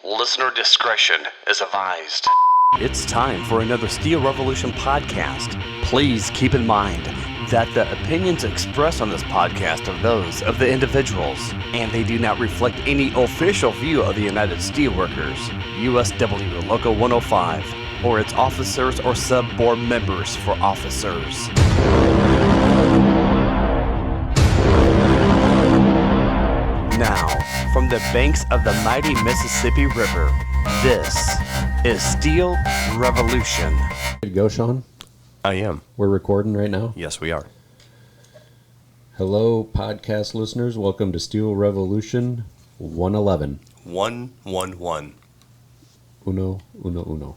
Listener discretion is advised. It's time for another Steel Revolution podcast. Please keep in mind that the opinions expressed on this podcast are those of the individuals, and they do not reflect any official view of the United Steelworkers, USW Local 105, or its officers or sub-board members for officers. Now, from the banks of the mighty Mississippi River, this is Steel Revolution. Good to go, Shawn? I am. We're recording right now? Yes, we are. Hello, podcast listeners. Welcome to Steel Revolution 111. 111. Uno.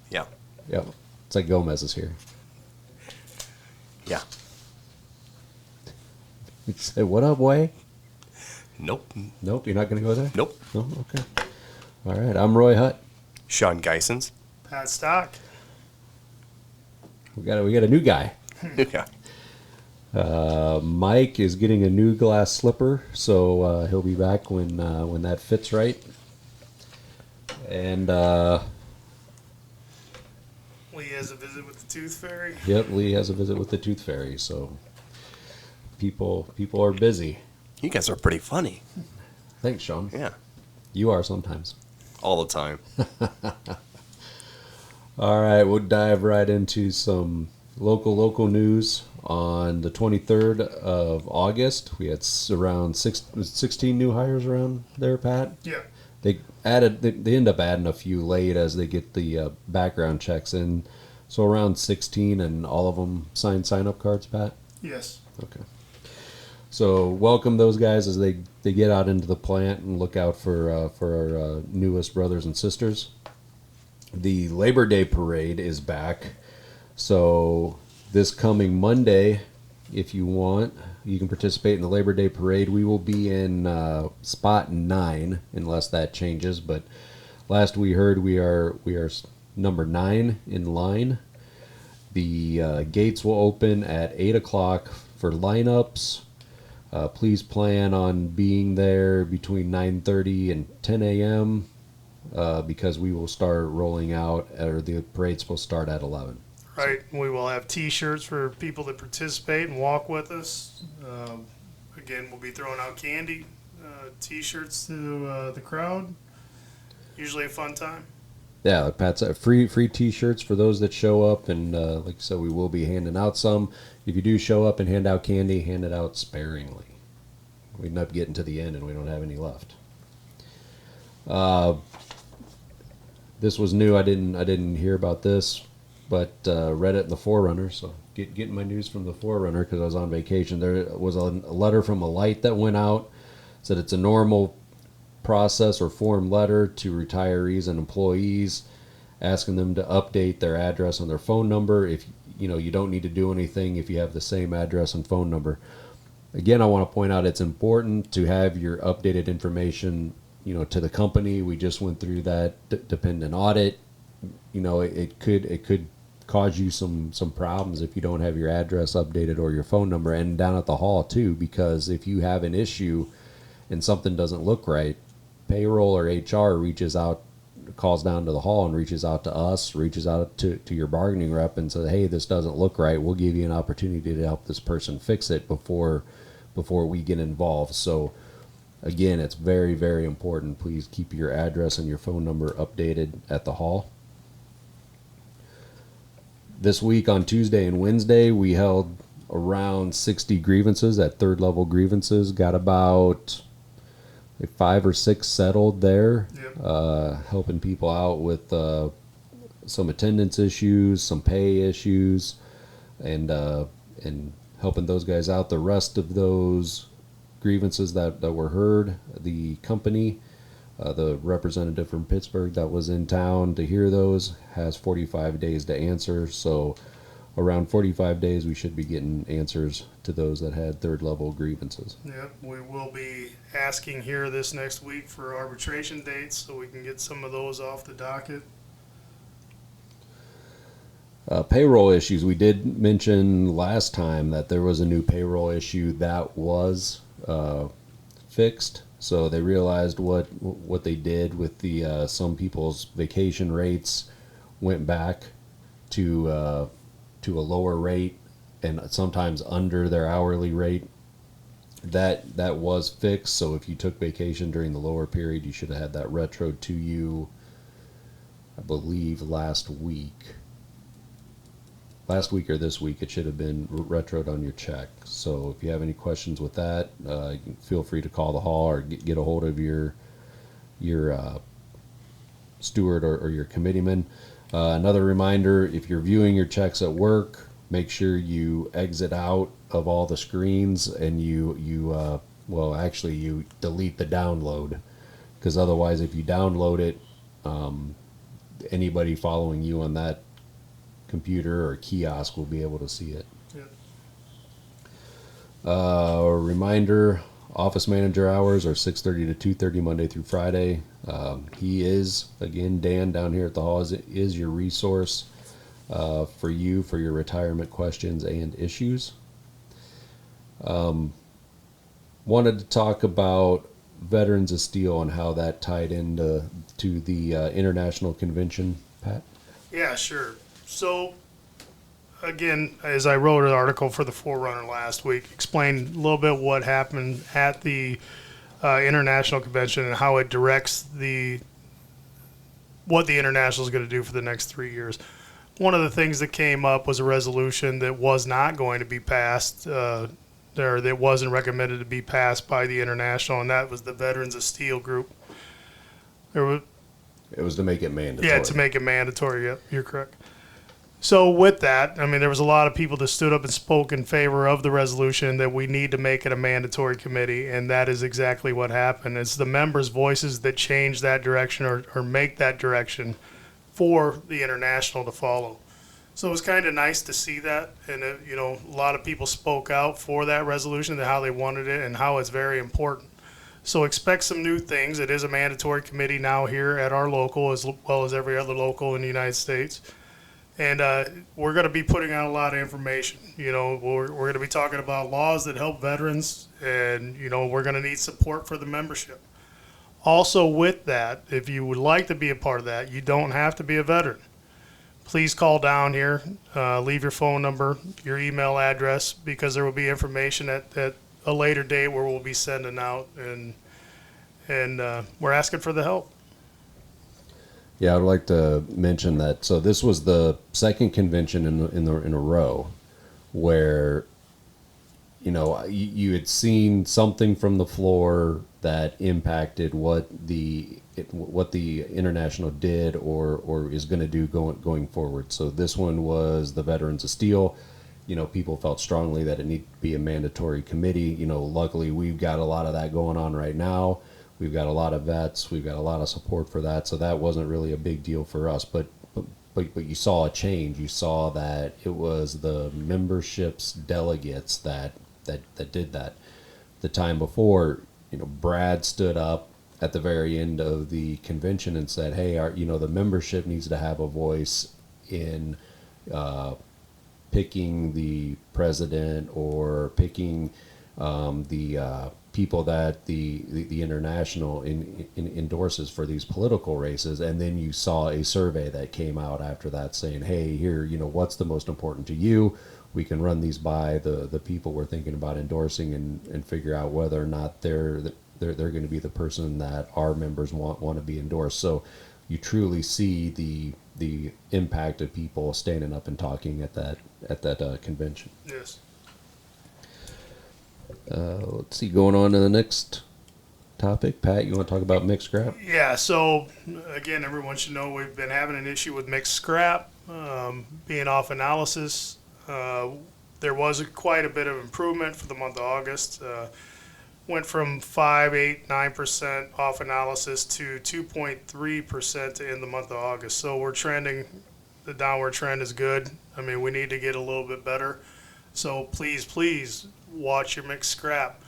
Yeah. Yep. It's like Gomez is here. Yeah. You say, what up, Way? Nope. Nope, you're not going to go there? Nope. No? Okay. All right, I'm Roy Hutt. Shawn Geisens. Pat Stock. We got a new guy. Yeah. Mike is getting a new glass slipper, so he'll be back when that fits right. And Lee has a visit with the Tooth Fairy. yep, Lee has a visit with the Tooth Fairy, so people are busy. You guys are pretty funny. Thanks, Shawn. Yeah. You are sometimes. All the time. All right, we'll dive right into some local news. On the 23rd of August, we had around 16 new hires around there, Pat. Yeah. They end up adding a few late as they get the background checks in. So around 16, and all of them signed sign-up cards, Pat? Yes. Okay. So welcome those guys as they get out into the plant and look out for our newest brothers and sisters. The Labor Day parade is back. So this coming Monday, if you want, you can participate in the Labor Day parade. We will be in spot 9 unless that changes. But last we heard, we are number 9 in line. The gates will open at 8 o'clock for lineups. Please plan on being there between 9:30 and 10 a.m. Because we will start rolling out, or the parade's supposed to start at 11. Right. We will have T-shirts for people that participate and walk with us. Again, we'll be throwing out candy, T-shirts to the crowd. Usually a fun time. Yeah, like Pat said, free T-shirts for those that show up, and like I said, we will be handing out some. If you do show up and hand out candy, hand it out sparingly. We end up getting to the end and we don't have any left. This was new. I didn't hear about this, but read it in the Forerunner. So getting my news from the Forerunner because I was on vacation. There was a letter from Alight that went out. Said it's a normal process or form letter to retirees and employees, asking them to update their address and their phone number. If you don't need to do anything if you have the same address and phone number. Again, I want to point out it's important to have your updated information, to the company. We just went through that dependent audit. It could cause you some problems if you don't have your address updated or your phone number, and down at the hall too, because if you have an issue and something doesn't look right, payroll or HR reaches out, calls down to the hall and reaches out to us, reaches out to your bargaining rep and says, hey, this doesn't look right. We'll give you an opportunity to help this person fix it before we get involved. So again, it's very, very important. Please keep your address and your phone number updated at the hall. This week on Tuesday and Wednesday, we held around 60 grievances at third level grievances. Got about 5 or 6 settled there. Yep. Helping people out with some attendance issues, some pay issues, and helping those guys out. The rest of those grievances that were heard, the company, the representative from Pittsburgh that was in town to hear those, has 45 days to answer. So around 45 days, we should be getting answers to those that had third level grievances. Yep. We will be asking here this next week for arbitration dates so we can get some of those off the docket. Payroll issues. We did mention last time that there was a new payroll issue that was fixed. So they realized what they did with the some people's vacation rates went back to a lower rate and sometimes under their hourly rate. That was fixed. So if you took vacation during the lower period, you should have had that retroed to you, I believe, last week or this week. It should have been retroed on your check. So if you have any questions with that, feel free to call the hall or get a hold of your steward or your committeeman. Another reminder, if you're viewing your checks at work, make sure you exit out of all the screens and you delete the download, because otherwise if you download it, anybody following you on that computer or kiosk will be able to see it. Reminder, office manager hours are 6:30 to 2:30 Monday through Friday. He is, again, Dan down here at the hall is your resource for your retirement questions and issues. Wanted to talk about Veterans of Steel and how that tied into the international convention, Pat. Yeah, sure. So, again, as I wrote an article for the Forerunner last week, explained a little bit what happened at the international convention and how it directs what the international is going to do for the next 3 years. One of the things that came up was a resolution that was not going to be passed, that wasn't recommended to be passed by the international, and that was the Veterans of Steel group. It was to make it mandatory. Yeah, to make it mandatory. Yep, you're correct. So with that, I mean, there was a lot of people that stood up and spoke in favor of the resolution that we need to make it a mandatory committee, and that is exactly what happened. It's the members' voices that change that direction or make that direction for the international to follow. So it was kind of nice to see that, and a lot of people spoke out for that resolution and how they wanted it and how it's very important. So expect some new things. It is a mandatory committee now here at our local as well as every other local in the United States. And we're going to be putting out a lot of information. We're going to be talking about laws that help veterans, and, we're going to need support for the membership. Also with that, if you would like to be a part of that, you don't have to be a veteran. Please call down here, leave your phone number, your email address, because there will be information at a later date where we'll be sending out, and we're asking for the help. Yeah, I'd like to mention that. So this was the second convention in a row where, you had seen something from the floor that impacted what the international did or is going to do going forward. So this one was the Veterans of Steel. People felt strongly that it needed to be a mandatory committee. Luckily we've got a lot of that going on right now. We've got a lot of vets. We've got a lot of support for that. So that wasn't really a big deal for us. But you saw a change. You saw that it was the membership's delegates that did that. The time before, Brad stood up at the very end of the convention and said, "Hey, the membership needs to have a voice in picking the president or picking the people that the international endorses for these political races." And then you saw a survey that came out after that saying, "Hey, here, what's the most important to you? We can run these by the people we're thinking about endorsing and figure out whether or not they're going to be the person that our members want to be endorsed." So you truly see the impact of people standing up and talking at that convention. Yes. Let's see, going on to the next topic. Pat, you want to talk about mixed scrap? Yeah, so again, everyone should know we've been having an issue with mixed scrap being off analysis. There was quite a bit of improvement for the month of August. Went from 5, 8, 9% off analysis to 2.3% in the month of August. So we're trending, the downward trend is good. I mean, we need to get a little bit better. So please watch your mixed scrap.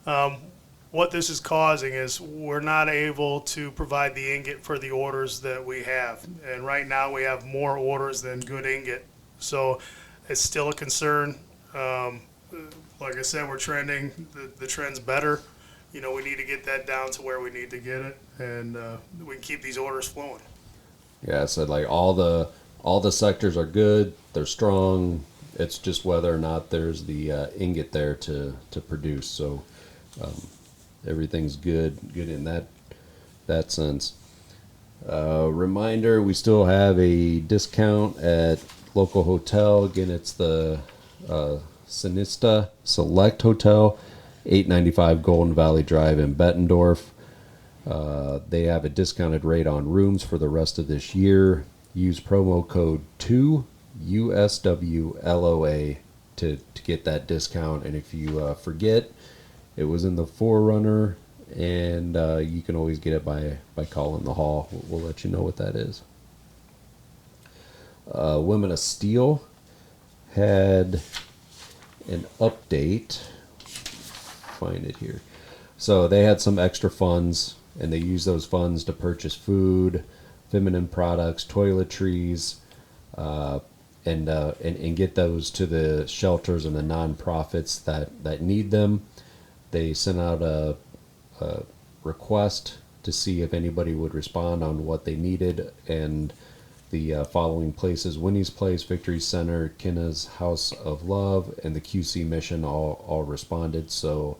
What this is causing is we're not able to provide the ingot for the orders that we have. And right now we have more orders than good ingot. So it's still a concern. Like I said, we're trending, the trend's better we need to get that down to where we need to get it, and we can keep these orders flowing. Yeah, so like all the sectors are good. They're strong. It's just whether or not there's the ingot there to produce. So everything's good in that sense. Reminder: we still have a discount at local hotel. Again, it's the Sinista Select Hotel, 895 Golden Valley Drive in Bettendorf. They have a discounted rate on rooms for the rest of this year. Use promo code 2USWLOA to get that discount. And if you forget, it was in the Forerunner, and you can always get it by calling the hall. We'll let you know what that is. Women of Steel had an update. Find it here. So they had some extra funds, and they used those funds to purchase food, feminine products, toiletries, and get those to the shelters and the nonprofits that need them. They sent out a request to see if anybody would respond on what they needed, and the following places: Winnie's Place, Victory Center, Kenna's House of Love, and the QC Mission all responded. So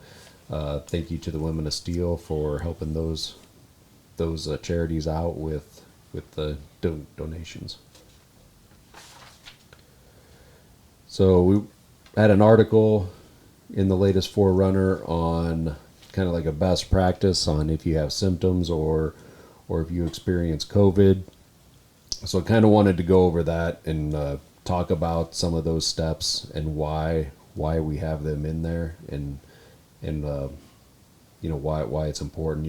thank you to the Women of Steel for helping those charities out with the donations. So we had an article in the latest Forerunner on kind of like a best practice on if you have symptoms or if you experience COVID. So I kind of wanted to go over that and talk about some of those steps and why we have them in there, and why it's important.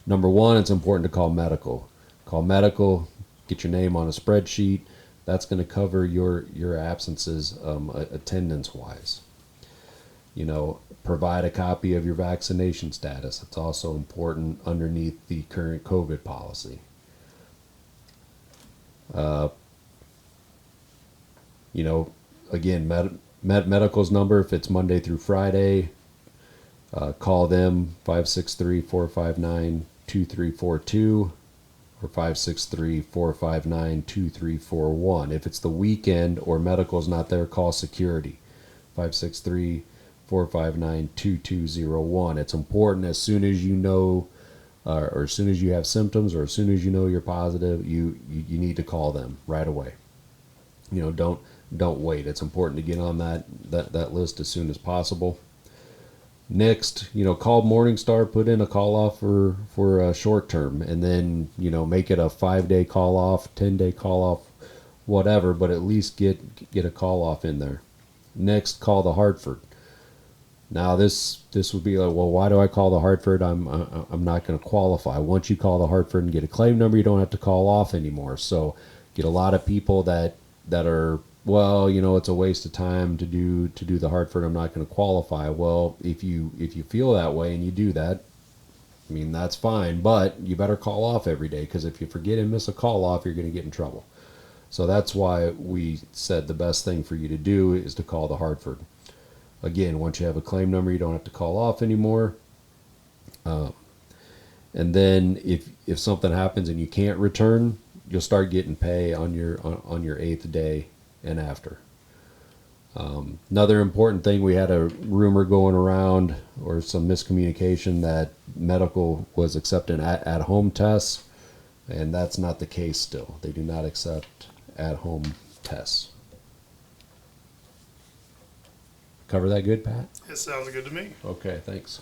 Number one, it's important to call medical. Get your name on a spreadsheet. That's going to cover your absences attendance wise. Provide a copy of your vaccination status. It's also important underneath the current COVID policy. Again, medical's number, if it's Monday through Friday, call them 563-459-2342 or 563-459-2341. If it's the weekend or medical's not there, call security, 563-459-2201. It's important as soon as you know, or as soon as you have symptoms, or as soon as you know you're positive, you need to call them right away. Don't wait. It's important to get on that list as soon as possible. Next, call Morningstar, put in a call off for a short term, and then make it a 5-day call off, 10-day call off, whatever. But at least get a call off in there. Next, call the Hartford. Now this would be like, well, why do I call the Hartford? I'm not going to qualify. Once you call the Hartford and get a claim number, you don't have to call off anymore. So get a lot of people that are, well, it's a waste of time to do the Hartford. I'm not going to qualify. Well, if you feel that way and you do that, that's fine. But you better call off every day, because if you forget and miss a call off, you're going to get in trouble. So that's why we said the best thing for you to do is to call the Hartford. Again, once you have a claim number, you don't have to call off anymore. And then if something happens and you can't return, you'll start getting pay on your 8th day and after. Another important thing, we had a rumor going around, or some miscommunication, that medical was accepting at-home tests, and that's not the case still. They do not accept at-home tests. Cover that good, Pat? It sounds good to me. Okay, thanks.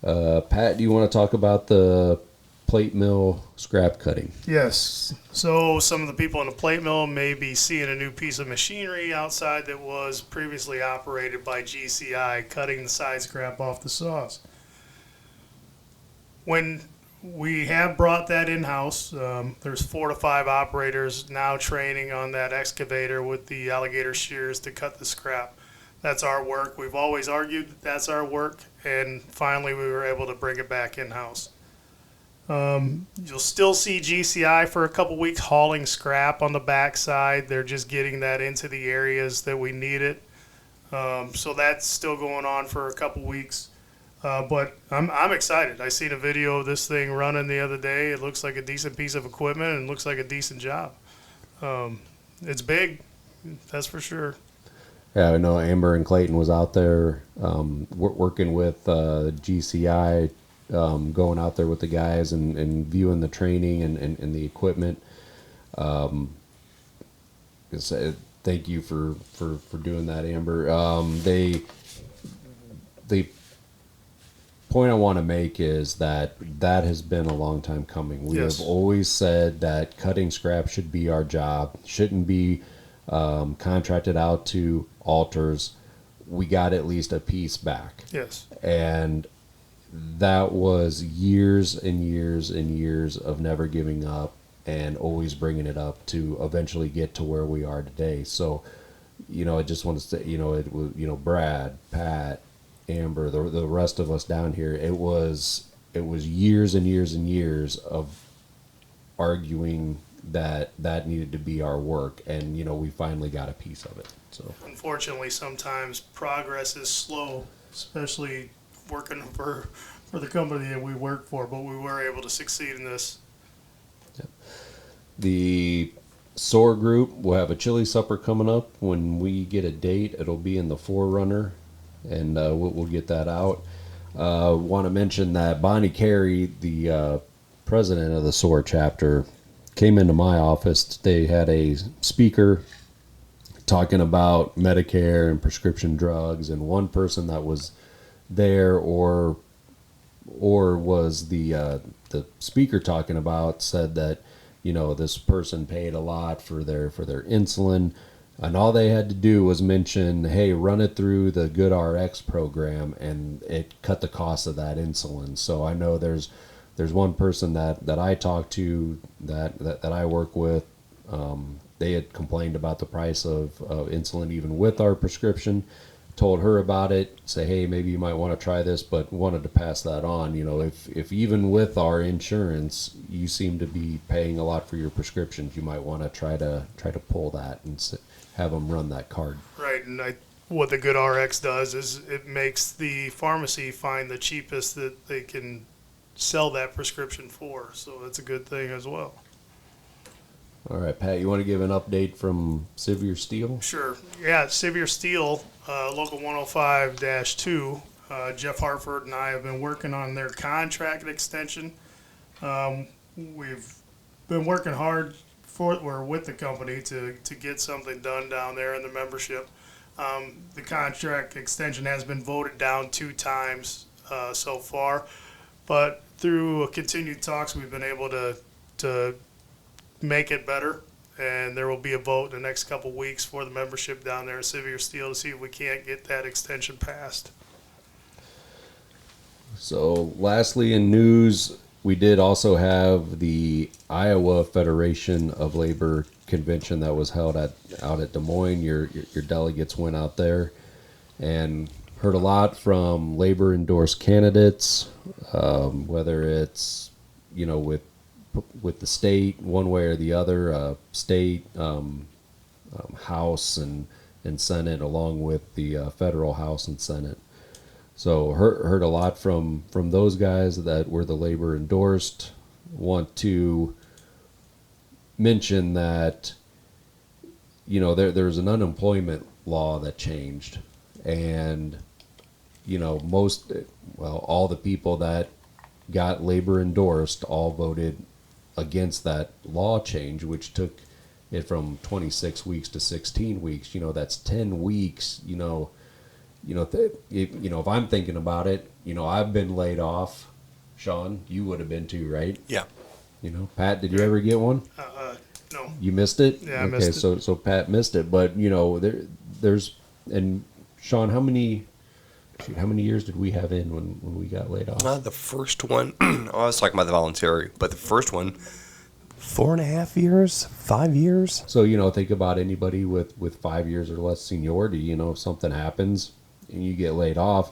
Pat, do you want to talk about the plate mill scrap cutting? Yes. So some of the people in the plate mill may be seeing a new piece of machinery outside that was previously operated by GCI, cutting the side scrap off the saws. When we have brought that in-house, there's 4 to 5 operators now training on that excavator with the alligator shears to cut the scrap. That's our work. We've always argued that that's our work, and finally we were able to bring it back in-house. You'll still see GCI for a couple weeks hauling scrap on the backside. They're just getting that into the areas that we need it. So that's still going on for a couple weeks. But I'm excited. I seen a video of this thing running the other day. It looks like a decent piece of equipment and looks like a decent job. It's big, that's for sure. Yeah, I know Amber and Clayton was out there working with GCI, going out there with the guys and viewing the training and the equipment. Thank you for doing that, Amber. The point I want to make is that has been a long time coming. We Yes. have always said that cutting scrap should be our job, shouldn't be contracted out to alters. We got at least a piece back. Yes. And that was years and years and years of never giving up and always bringing it up to eventually get to where we are today. So, I just want to say, it was, Brad, Pat, Amber, the rest of us down here, it was years and years and years of arguing that needed to be our work, and we finally got a piece of it. So Unfortunately, sometimes progress is slow, especially working for the company that we work for, but we were able to succeed in this. the SOAR group will have a chili supper coming up. When we get a date, it'll be in the Forerunner, and we'll get that out. Want to mention that Bonnie Carey, the president of the SOAR chapter, came into my office. They had a speaker talking about Medicare and prescription drugs, and one person that was there or was the speaker talking about said that this person paid a lot for their insulin, and all they had to do was mention, hey, run it through the Good RX program, and it cut the cost of that insulin. So I know there's one person that I talked to that I work with. They had complained about the price of insulin even with our prescription. Told her about it, say, hey, maybe you might want to try this, but wanted to pass that on. If even with our insurance you seem to be paying a lot for your prescriptions, you might want to try to pull that and have them run that card. Right, and what the Good RX does is it makes the pharmacy find the cheapest that they can sell that prescription for. So that's a good thing as well. All right, Pat, you want to give an update from Sevier Steel? Sure. Yeah, Sevier Steel, Local 105-2, Jeff Hartford and I have been working on their contract extension. We've been working hard with the company to get something done down there in the membership. The contract extension has been voted down 2 times so far, but through continued talks, we've been able to make it better, and there will be a vote in the next couple weeks for the membership down there at Sevier Steel to see if we can't get that extension passed. So lastly in news, we did also have the Iowa Federation of Labor convention that was held out at Des Moines. Your delegates went out there and heard a lot from labor endorsed candidates, whether it's with the state one way or the other, state, House and Senate, along with the federal House and Senate. So heard a lot from those guys that were the labor endorsed. Want to mention that there's an unemployment law that changed, and all the people that got labor endorsed all voted against that law change, which took it from 26 weeks to 16 weeks. That's 10 weeks. If I'm thinking about it, I've been laid off. Shawn, you would have been too, right? Yeah. Pat, did you ever get one? No. You missed it? Yeah, I missed it. So Pat missed it, but there's, and Shawn, how many years did we have in when we got laid off? The first one, I was talking about the voluntary, but the first one, 4.5 years, 5 years. So, think about anybody with 5 years or less seniority. If something happens and you get laid off,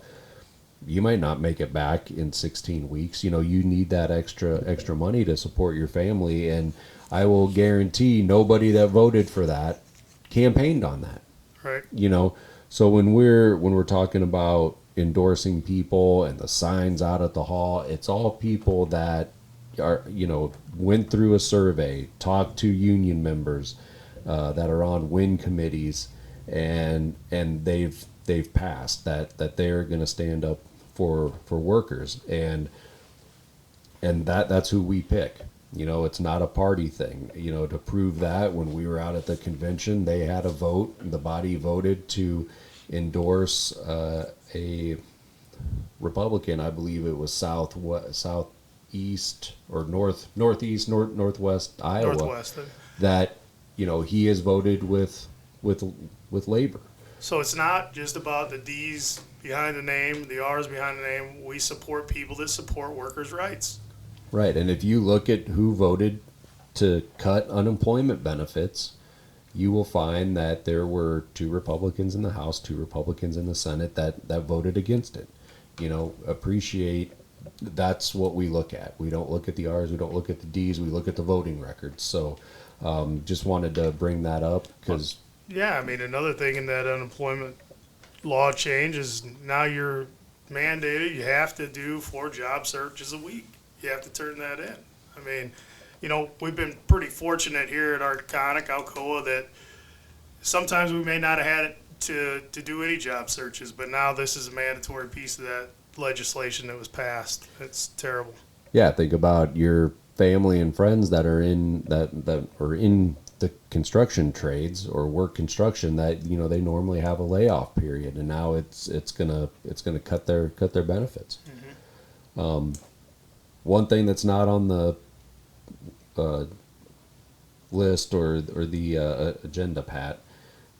you might not make it back in 16 weeks. You need that extra money to support your family. And I will guarantee nobody that voted for that campaigned on that. Right. So when we're talking about endorsing people and the signs out at the hall, it's all people that are, went through a survey, talked to union members that are on WIN committees, and they've passed that they're going to stand up for workers, and that's who we pick. It's not a party thing. To prove that, when we were out at the convention, they had a vote. The body voted to endorse a Republican. I believe it was southeast or northwest Iowa. Northwest. That he has voted with labor. So it's not just about the D's behind the name, the R's behind the name. We support people that support workers' rights. Right, and if you look at who voted to cut unemployment benefits, you will find that there were 2 Republicans in the House, 2 Republicans in the Senate that voted against it. Appreciate, that's what we look at. We don't look at the R's, we don't look at the D's, we look at the voting records. So just wanted to bring that up because... Yeah, I mean, another thing in that unemployment law change is now you're mandated, you have to do 4 job searches a week. You have to turn that in. I mean, we've been pretty fortunate here at Arconic, Alcoa, that sometimes we may not have had to do any job searches, but now this is a mandatory piece of that legislation that was passed. It's terrible. Yeah, think about your family and friends that are in that are in the construction trades or work construction that they normally have a layoff period, and now it's gonna cut their benefits. Mm-hmm. One thing that's not on the list or the agenda, Pat,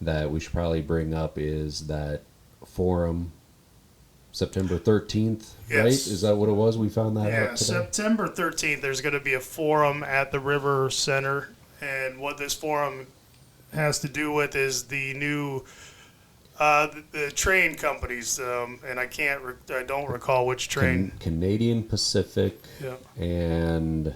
that we should probably bring up is that forum September 13th, yes. Right? Is that what it was? We found that out today? September 13th, there's going to be a forum at the River Center, and what this forum has to do with is the new the train companies, and I don't recall which train. Canadian Pacific, yeah. And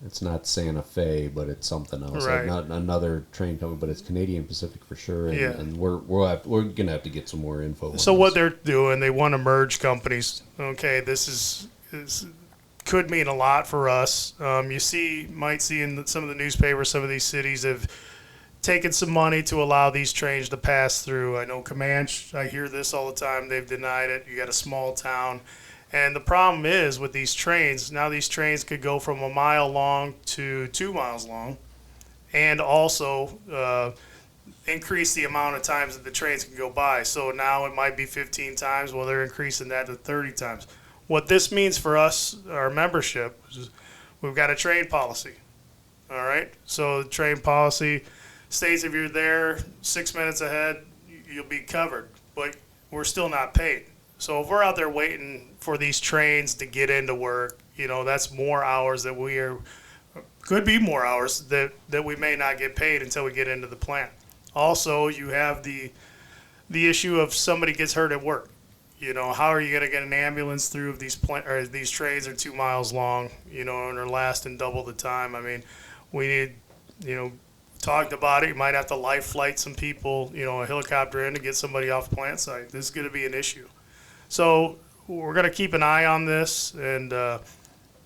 it's not Santa Fe, but it's something else. Right. Not another train company, but it's Canadian Pacific for sure. And, yeah. And we're gonna have to get some more info. So what they're doing, they want to merge companies. Okay, this could mean a lot for us. You might see in some of the newspapers, some of these cities have taken some money to allow these trains to pass through. I know Comanche, I hear this all the time. They've denied it. You got a small town. And the problem is with these trains, now these trains could go from 1 mile long to 2 miles long, and also increase the amount of times that the trains can go by. So now it might be 15 times. Well, they're increasing that to 30 times. What this means for us, our membership, is we've got a train policy. All right? So the train policy states if you're there 6 minutes ahead, you'll be covered. But we're still not paid. So if we're out there waiting for these trains to get into work, that's more hours that could be more hours that we may not get paid until we get into the plant. Also, you have the issue of somebody gets hurt at work. How are you going to get an ambulance through if these trains are 2 miles long, and are lasting double the time? I mean, we need, talked about it. You might have to life flight some people, a helicopter in to get somebody off the plant site. This is going to be an issue. So we're going to keep an eye on this and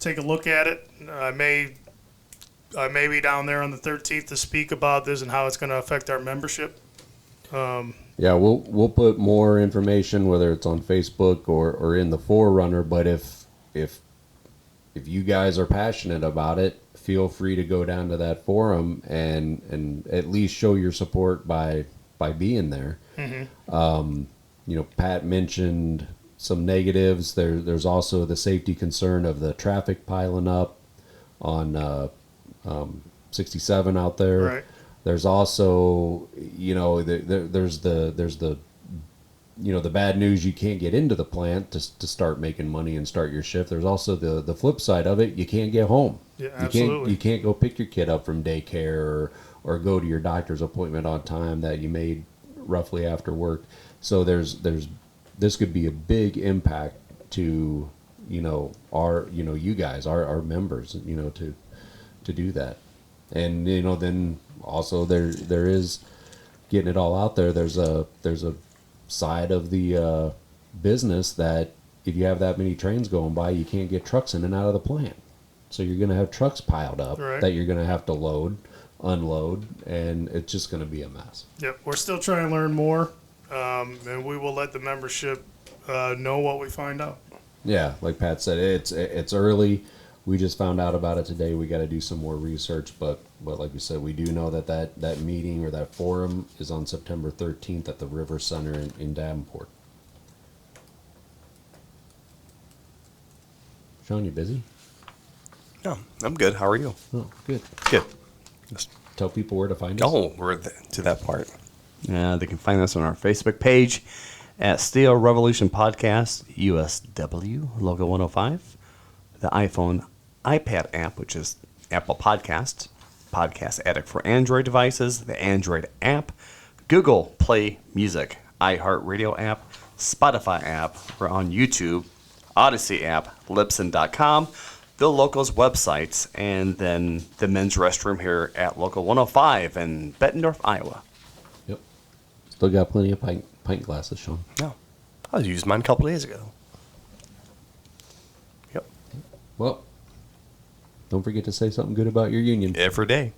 take a look at it. I may be down there on the 13th to speak about this and how it's going to affect our membership. Yeah, we'll put more information, whether it's on Facebook or in the Forerunner. But if you guys are passionate about it, feel free to go down to that forum and at least show your support by being there. Mm-hmm. Pat mentioned some negatives. There's also the safety concern of the traffic piling up on 67 out there. Right. There's also, there's the bad news, you can't get into the plant to start making money and start your shift. There's also the flip side of it, you can't get home. Yeah, absolutely. You can't go pick your kid up from daycare or go to your doctor's appointment on time that you made roughly after work. So this could be a big impact to our you guys, our members, to do that. And then also there is getting it all out there. There's a side of the business that if you have that many trains going by, you can't get trucks in and out of the plant. So you're going to have trucks piled up Right. that you're going to have to load, unload, and it's just going to be a mess. Yep, we're still trying to learn more, and we will let the membership know what we find out. Yeah, like Pat said, it's early. We just found out about it today. We got to do some more research, but like we said, we do know that meeting or that forum is on September 13th at the River Center in Davenport. Shawn, you busy? No, I'm good. How are you? Oh, good. Good. Just, Tell people where to find us. oh, we're to that part. They can find us on our Facebook page at Steel Revolution Podcast, USW, Logo 105. The iPhone, iPad app, which is Apple Podcasts, Podcast Addict for Android devices, the Android app, Google Play Music, iHeartRadio app, Spotify app. We're on YouTube, Odyssey app, Libsyn.com, the Locals websites, and then the men's restroom here at Local 105 in Bettendorf, Iowa. Yep. Still got plenty of pint glasses, Shawn. No, I used mine a couple days ago. Yep, Well, don't forget to say something good about your union. every day.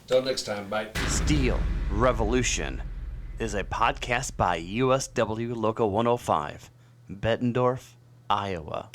Till next time, bye. Steel Revolution is a podcast by USW Local 105, Bettendorf, Iowa.